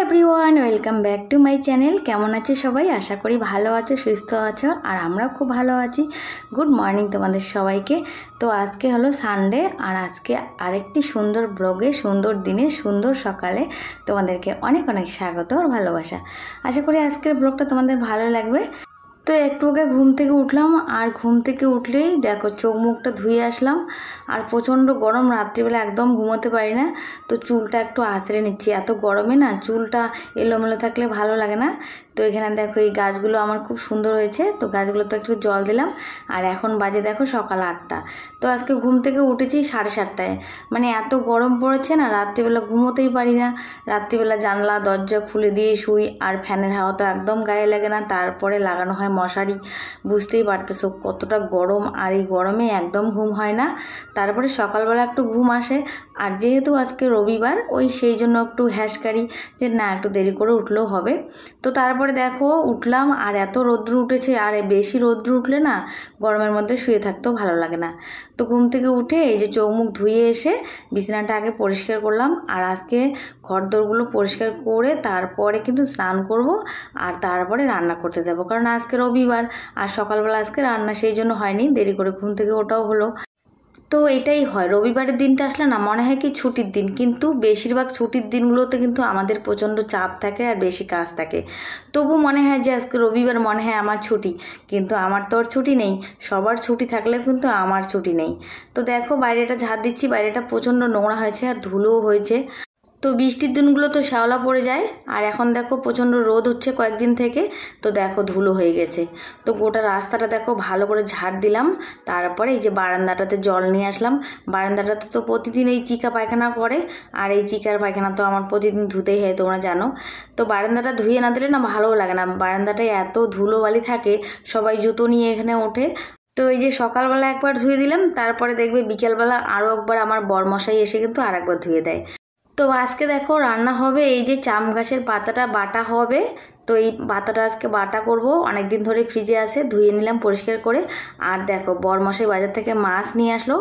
Everyone welcome back to my channel. केमन आछो सबाई? आशा करी भालो आछो, सुस्थ आछो और आमराও खूब भालो आछि। गुड मर्निंग तोमादेर सबाइके। तो आज के हलो सानडे और आज के आरेकटी सुंदर ब्लगे सुंदर दिने सुंदर सकाले तोमादेरके अनेक अनेक स्वागत और भालोबासा। आशा करी आजकेर ब्लगटा तोमादेर भालो लागबे। तो एकटू आगे घूम থেকে উঠলাম আর ঘুম থেকে উঠলেই দেখো চোখ মুখটা ধুয়ে আসলাম আর প্রচণ্ড গরম, রাত্রিবেলা একদম ঘুমোতে পারি না। তো চুলটা একটু আঁচড়ে নিচ্ছি, এত গরমে না চুলটা এলোমেলো থাকলে ভালো লাগে না। তো এখানে দেখো এই গাছগুলো আমার খুব সুন্দর হয়েছে, তো গাছগুলোতে একটু জল দিলাম। আর এখন বাজে দেখো সকাল 8টা। তো আজকে ঘুম থেকে উঠেছি 7:30টায়। মানে এত গরম পড়েছে না, রাত্রিবেলা ঘুমোতেই পারি না। রাত্রিবেলা জানলা দরজা খুলে দিয়ে শুই আর ফ্যানের হাওয়া তো একদম গায়ে লাগে না, তারপরে লাগানো হয় মশারি। বুঝতেই পারতেছো কতটা গরম, আর এই গরমে একদম ঘুম হয় না। তারপরে সকালবেলা একটু ঘুম আসে, আর যেহেতু আজকে রবিবার ওই সেই জন্য একটু হ্যাসকারি যে না একটু দেরি করে উঠলেও হবে। তো তারপরে দেখো উঠলাম আর এত রৌদ্র উঠেছে, আর বেশি রৌদ্র উঠলে না গরমের মধ্যে শুয়ে থাকতেও ভালো লাগে না। তো ঘুম থেকে উঠে এই যে চোখ মুখ ধুয়ে এসে বিছানাটা আগে পরিষ্কার করলাম, আর আজকে ঘরদোরগুলো পরিষ্কার করে তারপরে কিন্তু স্নান করব আর তারপরে রান্না করতে যাব, কারণ আজকে রবিবার আর সকালবেলা আজকে রান্না সেই জন্য হয়নি, দেরি করে ঘুম থেকে ওঠাও হলো। তো এটাই হয়, রবিবারের দিনটা আসলে না মনে হয় কি ছুটির দিন, কিন্তু বেশিরভাগ ছুটির দিনগুলোতে কিন্তু আমাদের প্রচণ্ড চাপ থাকে আর বেশি কাজ থাকে। তবু মনে হয় যে আজকে রবিবার, মনে হয় আমার ছুটি, কিন্তু আমার তো আর ছুটি নেই। সবার ছুটি থাকলে কিন্তু আমার ছুটি নেই। তো দেখো বাইরেটা ঝাড় দিচ্ছি, বাইরেটা প্রচণ্ড নোংরা হয়েছে আর ধুলোও হয়েছে। তো বৃষ্টির দিনগুলো তো শ্যাওলা পড়ে যায়, আর এখন দেখো প্রচণ্ড রোদ হচ্ছে কয়েকদিন থেকে, তো দেখো ধুলো হয়ে গেছে। তো গোটা রাস্তাটা দেখো ভালো করে ঝাড় দিলাম। তারপরে এই যে বারান্দাটাতে জল নিয়ে আসলাম। বারান্দাটাতে তো প্রতিদিন এই চিকা পায়খানা করে, আর এই চিকার পায়খানা তো আমার প্রতিদিন ধুতেই হয়, তোমরা জানো। তো বারান্দাটা ধুয়ে না দিলে না ভালোও লাগে না, বারান্দাটায় এত ধুলোবালি থাকে, সবাই জুতো নিয়ে এখানে ওঠে। তো এই যে সকালবেলা একবার ধুয়ে দিলাম, তারপরে দেখবে বিকেলবেলা আরও একবার আমার বরমশাই এসে কিন্তু আর একবার ধুয়ে দেয়। তো আজকে দেখো রান্না হবে এই যে চাম গাছের পাতাটা বাটা হবে। তো এই পাতাটা আজকে বাটা করব, অনেক দিন ধরে ফ্রিজে আছে, ধুয়ে নিলাম পরিষ্কার করে। আর দেখো বরমশাই বাজার থেকে মাছ নিয়ে আসলো,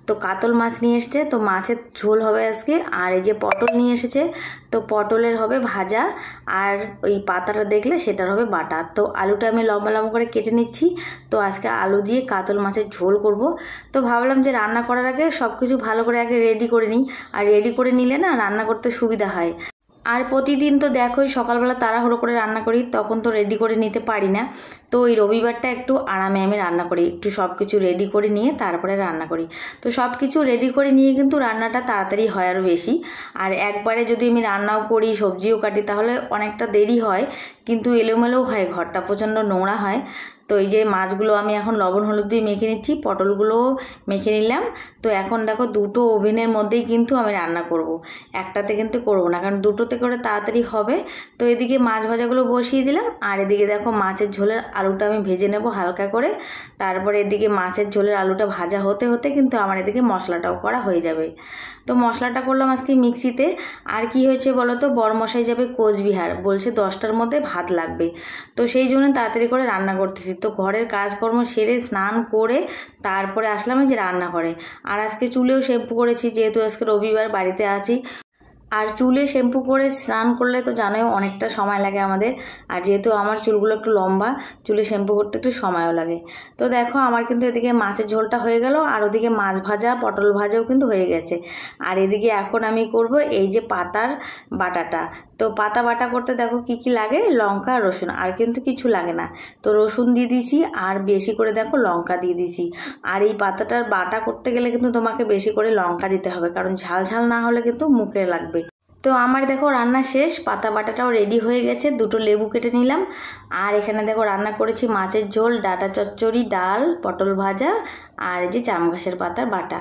তো কাতল মাছ নিয়ে এসছে, তো মাছের ঝোল হবে আজকে। আর এই যে পটল নিয়ে এসেছে, তো পটলের হবে ভাজা, আর ওই পাতাটা দেখলে সেটার হবে বাটা। তো আলুটা আমি লম্বা লম্বা করে কেটে নিচ্ছি। তো আজকে আলু দিয়ে কাতল মাছের ঝোল করব। তো ভাবলাম যে রান্না করার আগে সব কিছু ভালো করে আগে রেডি করে নিই, আর রেডি করে নিলে না রান্না করতে সুবিধা হয়। আর প্রতিদিন তো দেখোই সকালবেলা তাড়াহুড়ো করে রান্না করি, তখন তো রেডি করে নিতে পারি না। তো ওই রবিবারটা একটু আরামে আমি রান্না করি, একটু সব কিছু রেডি করে নিয়ে তারপরে রান্না করি। তো সব কিছু রেডি করে নিয়ে কিন্তু রান্নাটা তাড়াতাড়ি হয় আরও বেশি। আর একবারে যদি আমি রান্নাও করি সবজিও কাটি তাহলে অনেকটা দেরি হয়, কিন্তু এলোমেলোও হয়, ঘরটা প্রচণ্ড নোংরা হয়। তো এই যে মাছগুলো আমি এখন লবণ হলুদ দিয়ে মেখে নিচ্ছি, পটলগুলোও মেখে নিলাম। তো এখন দেখো দুটো ওভেনের মধ্যেই কিন্তু আমি রান্না করব, একটাতে কিন্তু করব না, কারণ দুটোতে করে তাড়াতাড়ি হবে। তো এদিকে মাছ ভাজাগুলো বসিয়ে দিলাম, আর এদিকে দেখো মাছের ঝোলের আলুটা আমি ভেজে নেব হালকা করে। তারপরে এদিকে মাছের ঝোলের আলুটা ভাজা হতে হতে কিন্তু আমার এদিকে মশলাটাও করা হয়ে যাবে। তো মশলাটা করলাম আজকে মিক্সিতে। আর কি হয়েছে বলো তো, বরমশাই যাবে কোচবিহার, বলছে 10টার মধ্যে ভাত লাগবে, তো সেই জন্য তাড়াতাড়ি করে রান্না করতেছি। তো ঘরের কাজকর্ম সেরে স্নান করে তারপরে আসলাম যে রান্না করে। আর আজকে চুলেও শ্যাম্পু করেছি, যেহেতু আজকে রবিবার বাড়িতে আছি। আর চুলে শ্যাম্পু করে স্নান করলে তো জানোই অনেকটা সময় লাগে আমাদের, আর যেহেতু আমার চুলগুলো একটু লম্বা, চুলে শ্যাম্পু করতে একটু সময়ও লাগে। তো দেখো আমার কিন্তু এদিকে মাছের ঝোলটা হয়ে গেল, আর ওদিকে মাছ ভাজা পটল ভাজাও কিন্তু হয়ে গেছে। আর এদিকে এখন আমি করব এই যে পাতার বাটাটা। তো পাতা বাটা করতে দেখো কি কি লাগে, লঙ্কা রসুন, আর কিন্তু কিছু লাগে না। তো রসুন দিয়ে দিয়েছি, আর বেশি করে দেখো লঙ্কা দিয়ে দিয়েছি। আর এই পাতাটার বাটা করতে গেলে কিন্তু তোমাকে বেশি করে লঙ্কা দিতে হবে, কারণ ঝাল ঝাল না হলে কিন্তু মুখে লাগবে। তো আমার দেখো রান্না শেষ, পাতা বাটাটাও রেডি হয়ে গেছে, দুটো লেবু কেটে নিলাম। আর এখানে দেখো রান্না করেছি মাছের ঝোল, ডাঁটা চচ্চড়ি, ডাল, পটল ভাজা, আর এই যে চাম গাছের পাতার বাটা।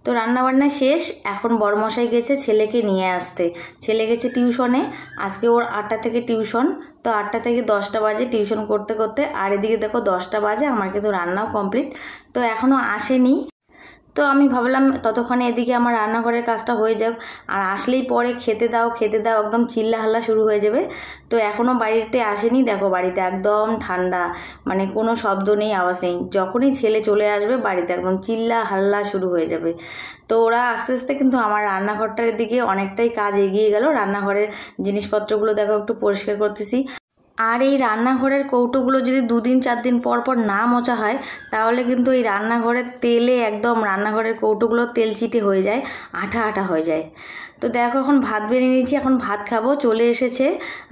তো রান্নাবান্না শেষ। এখন বরমশাই গেছে ছেলেকে নিয়ে আসতে, ছেলে গেছে টিউশনে, আজকে ওর 8টা থেকে টিউশন। তো 8টা থেকে 10টা বাজে টিউশন করতে করতে, আর এদিকে দেখো 10টা বাজে আমার কিন্তু রান্নাও কমপ্লিট, তো এখনও আসেনি। তো আমি ভাবলাম ততক্ষণে এদিকে আমার রান্নাঘরের কাজটা হয়ে যাক, আর আসলেই পরে খেতে দাও একদম চিল্লা হাল্লা শুরু হয়ে যাবে। তো এখনও বাড়িতে আসেনি, দেখো বাড়িতে একদম ঠান্ডা, মানে কোনো শব্দ নেই, আওয়াজ নেই। যখনই ছেলে চলে আসবে বাড়িতে একদম চিল্লা হাল্লা শুরু হয়ে যাবে। তো ওরা আস্তে আস্তে কিন্তু আমার রান্নাঘরটার দিকে অনেকটাই কাজ এগিয়ে গেল। রান্নাঘরের জিনিসপত্রগুলো দেখো একটু পরিষ্কার করতেছি। আর এই রান্নাঘরের কৌটোগুলো যদি 2-4 দিন পর পর না মোছা হয় তাহলে কিন্তু এই রান্নাঘরের তেলে একদম রান্নাঘরের কৌটোগুলো তেল চিটে হয়ে যায়, আঠা আঠা হয়ে যায়। তো দেখো এখন ভাত বেরিয়ে নিয়েছি, এখন ভাত খাবো। চলে এসেছে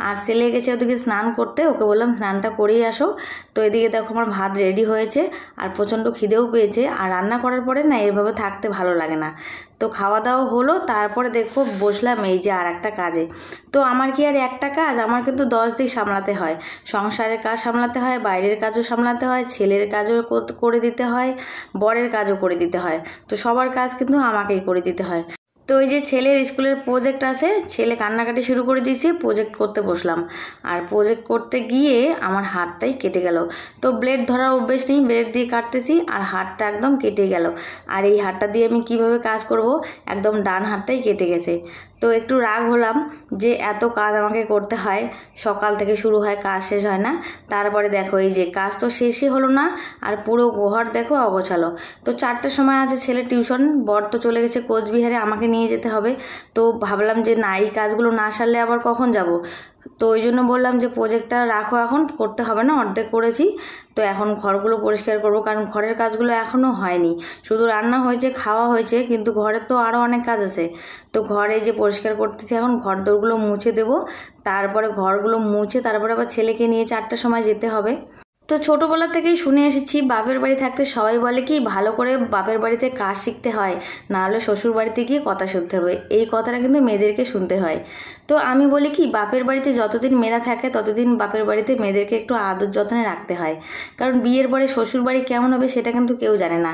আর ছেলে গেছে ওদিকে স্নান করতে, ওকে বললাম স্নানটা করেই আসো। তো এদিকে দেখো আমার ভাত রেডি হয়েছে, আর প্রচণ্ড খিদেও পেয়েছে। আর রান্না করার পরে না এভাবে থাকতে ভালো লাগে না। তো খাওয়া দাওয়া হলো, তারপরে দেখো বসলাম এই যে আর একটা কাজে। তো আমার কি আর একটা কাজ, আমার কিন্তু 10 দিক সামলাতে হয়। সংসারের কাজ সামলাতে হয়, বাইরের কাজও সামলাতে হয়, ছেলের কাজও করে দিতে হয়, বরের কাজও করে দিতে হয়। তো সবার কাজ কিন্তু আমাকেই করে দিতে হয়। তো ওই যে ছেলের স্কুলের প্রজেক্ট আছে, ছেলে কান্নাকাটি শুরু করে দিয়েছে, প্রজেক্ট করতে বসলাম। আর প্রজেক্ট করতে গিয়ে আমার হাতটাই কেটে গেল। তো ব্লেড ধরার অভ্যেস নেই, ব্লেড দিয়ে কাটতেছি আর হাতটা একদম কেটে গেল। আর এই হাতটা দিয়ে আমি কিভাবে কাজ করব, একদম ডান হাতটাই কেটে গেছে। তো একটু রাগ হলাম যে এত কাজ আমাকে করতে হয়, সকাল থেকে শুরু হয়, কাজ শেষ হয় না। তারপরে দেখো এই যে কাজ তো শেষই হলো না, আর পুরো ঘর দেখো অগোছালো। তো 4টার সময় আছে ছেলে টিউশন, বর তো চলে গেছে কোচবিহারে, আমাকে নিয়ে যেতে হবে। তো ভাবলাম যে না, এই কাজগুলো না সারলে আবার কখন যাব। তো ওই জন্য বললাম যে প্রজেক্টটা রাখো, এখন করতে হবে না, অর্ধেক করেছি। তো এখন ঘরগুলো পরিষ্কার করব, কারণ ঘরের কাজগুলো এখনও হয়নি। শুধু রান্না হয়েছে, খাওয়া হয়েছে, কিন্তু ঘরের তো আরও অনেক কাজ আছে। তো ঘরে যে পরিষ্কার করতেছি, এখন ঘর দোরগুলো মুছে দেব। তারপরে ঘরগুলো মুছে তারপরে আবার ছেলেকে নিয়ে 4টার সময় যেতে হবে। তো ছোটোবেলা থেকেই শুনে এসেছি বাপের বাড়ি থাকতে সবাই বলে কি ভালো করে বাপের বাড়িতে কাজ শিখতে হয়, না হলে শ্বশুর বাড়িতে গিয়ে কথা শুনতে হবে। এই কথাটা কিন্তু মেয়েদেরকে শুনতে হয়। তো আমি বলি কি, বাপের বাড়িতে যতদিন মেয়েরা থাকে ততদিন বাপের বাড়িতে মেয়েদেরকে একটু আদর যত্নে রাখতে হয়, কারণ বিয়ের পরে শ্বশুর বাড়ি কেমন হবে সেটা কিন্তু কেউ জানে না।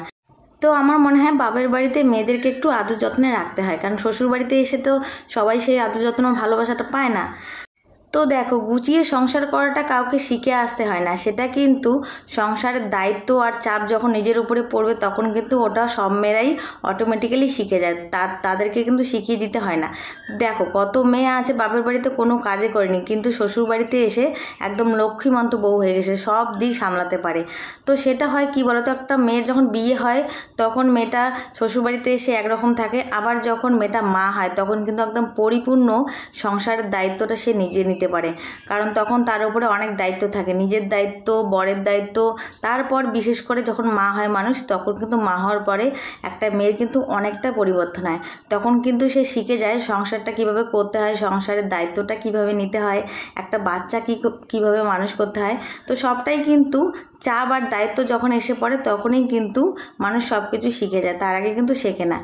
তো আমার মনে হয় বাপের বাড়িতে মেয়েদেরকে একটু আদর যত্নে রাখতে হয়, কারণ শ্বশুর বাড়িতে এসে তো সবাই সেই আদর যত্ন ভালোবাসাটা পায় না। তো দেখো, গুছিয়ে সংসার করাটা কাউকে শিখে আসতে হয় না, সেটা কিন্তু সংসারের দায়িত্ব আর চাপ যখন নিজের উপরে পড়বে তখন কিন্তু ওটা সব মেয়েরাই অটোমেটিক্যালি শিখে যায়, তাদেরকে কিন্তু শিখিয়ে দিতে হয় না। দেখো কত মেয়ে আছে বাপের বাড়িতে কোনো কাজে করেনি, কিন্তু শ্বশুর বাড়িতে এসে একদম লক্ষ্মীমন্ত বউ হয়ে গেছে, সব দিক সামলাতে পারে। তো সেটা হয় কি বলতো, একটা মেয়ের যখন বিয়ে হয় তখন মেয়েটা শ্বশুর বাড়িতে এসে একরকম থাকে, আবার যখন মেয়েটা মা হয় তখন কিন্তু একদম পরিপূর্ণ সংসারের দায়িত্বটা সে নিজে নিতে পারে, কারণ তখন তার উপরে অনেক দায়িত্ব থাকে, নিজের দায়িত্ব, বরের দায়িত্ব। তারপর বিশেষ করে যখন মা হয় মানুষ, তখন কিন্তু মা হওয়ার পরে একটা মেয়ের কিন্তু অনেকটা পরিবর্তন হয়। তখন কিন্তু সে শিখে যায় সংসারটা কিভাবে করতে হয়, সংসারের দায়িত্বটা কিভাবে নিতে হয়, একটা বাচ্চা কিভাবে মানুষ করতে হয়। তো সবটাই কিন্তু চাপ আর দায়িত্ব যখন এসে পড়ে তখনই কিন্তু মানুষ সব কিছু শিখে যায়, তার আগে কিন্তু শেখে না।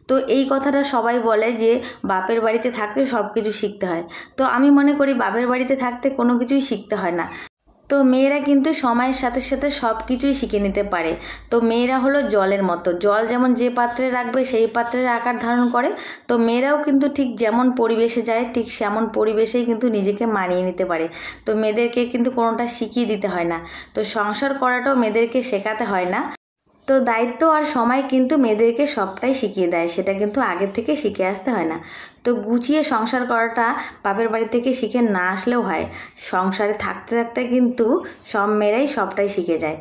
তো এই কথাটা সবাই বলে যে বাপের বাড়িতে থাকতে সব কিছু শিখতে হয়। তো আমি মনে করি বাপের বাড়িতে থাকতে কোনো কিছুই শিখতে হয় না। তো মেয়েরা কিন্তু সময়ের সাথে সাথে সব কিছুই শিখে নিতে পারে। তো মেয়েরা হলো জলের মতো, জল যেমন যে পাত্রে রাখবে সেই পাত্রের আকার ধারণ করে। তো মেয়েরাও কিন্তু ঠিক যেমন পরিবেশে যায় ঠিক সেমন পরিবেশেই কিন্তু নিজেকে মানিয়ে নিতে পারে। তো মেয়েদেরকে কিন্তু কোনোটা শিখিয়ে দিতে হয় না। তো সংসার করাটাও মেয়েদেরকে শেখাতে হয় না। তো দায়িত্ব আর সময় কিন্তু মেয়েদেরকে সবটাই শিখিয়ে দেয়, সেটা কিন্তু আগের থেকে শিখে আসতে হয় না। তো গুছিয়ে সংসার করাটা বাপের বাড়ি থেকে শিখে না আসলেও হয়, সংসারে থাকতে থাকতে কিন্তু সব মেয়েরাই সবটাই শিখে যায়।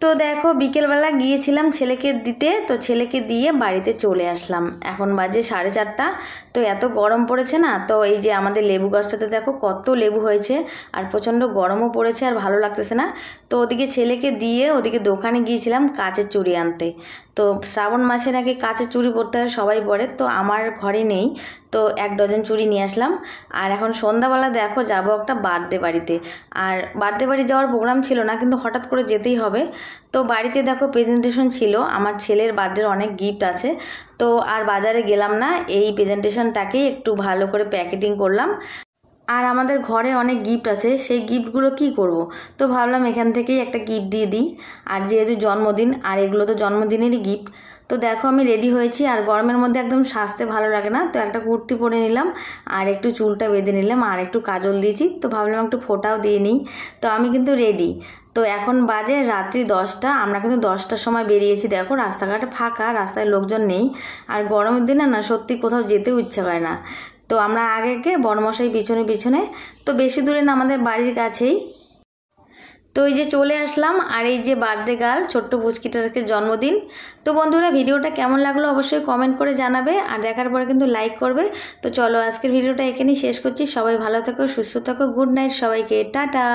তো দেখো বিকেলবেলা গিয়েছিলাম ছেলেকে দিতে, তো ছেলেকে দিয়ে বাড়িতে চলে আসলাম। এখন বাজে 4:30। তো এত গরম পড়েছে না, তো এই যে আমাদের লেবু গাছটাতে দেখো কত লেবু হয়েছে, আর প্রচণ্ড গরমও পড়েছে, আর ভালো লাগতেছে না। তো ওদিকে ছেলেকে দিয়ে ওদিকে দোকানে গিয়েছিলাম কাচের চুড়ি আনতে। তো শ্রাবণ মাসে নাকি কাচের চুড়ি পরতে হয়, সবাই পরে, তো আমার ঘরে নেই। তো 1 ডজন চুড়ি নিয়ে আসলাম। আর এখন সন্ধ্যাবেলা দেখো যাবো একটা বার্থডে বাড়িতে। আর বার্থডে বাড়ি যাওয়ার প্রোগ্রাম ছিল না, কিন্তু হঠাৎ করে যেতেই হবে। তো বাড়িতে দেখো প্রেজেন্টেশন ছিল, আমার ছেলের বার্থডের অনেক গিফট আছে। তো আর বাজারে গেলাম না, এই প্রেজেন্টেশনটাকেই একটু ভালো করে প্যাকেটিং করলাম। আর আমাদের ঘরে অনেক গিফট আছে, সেই গিফটগুলো কি করব, তো ভাবলাম এখান থেকেই একটা গিফট দিয়ে দিই। আর যেহেতু জন্মদিন, আর এগুলো তো জন্মদিনেরই গিফট। তো দেখো আমি রেডি হয়েছি, আর গরমের মধ্যে একদম সাজতে ভালো লাগে না, তো একটা কুর্তি পরে নিলাম আর একটু চুলটা বেঁধে নিলাম আর একটু কাজল দিয়েছি, তো ভাবলাম একটু ফোঁটাও দিয়ে নিই। তো আমি কিন্তু রেডি। তো এখন বাজে রাত্রি 10টা, আমরা কিন্তু 10টার সময় বেরিয়েছি। দেখো রাস্তাঘাটে ফাঁকা, রাস্তায় লোকজন নেই। আর গরমের দিনে না সত্যি কোথাও যেতেও ইচ্ছে করে না। তো আমরা আগে বড়মশাই পিছনে পিছনে, তো বেশি দূরে না, আমাদের বাড়ির কাছেই। তো এই যে চলে আসলাম, আর এই যে বার্থডে গার্ল ছোট্ট পুচকিটাকে জন্মদিন। তো বন্ধুরা ভিডিওটা কেমন লাগলো অবশ্যই কমেন্ট করে জানাবে, আর দেখার পরে কিন্তু লাইক করবে। তো চলো আজকের ভিডিওটা এখানেই শেষ করছি। সবাই ভালো থাকো, সুস্থ থাকো, গুড নাইট সবাইকে, টাটা।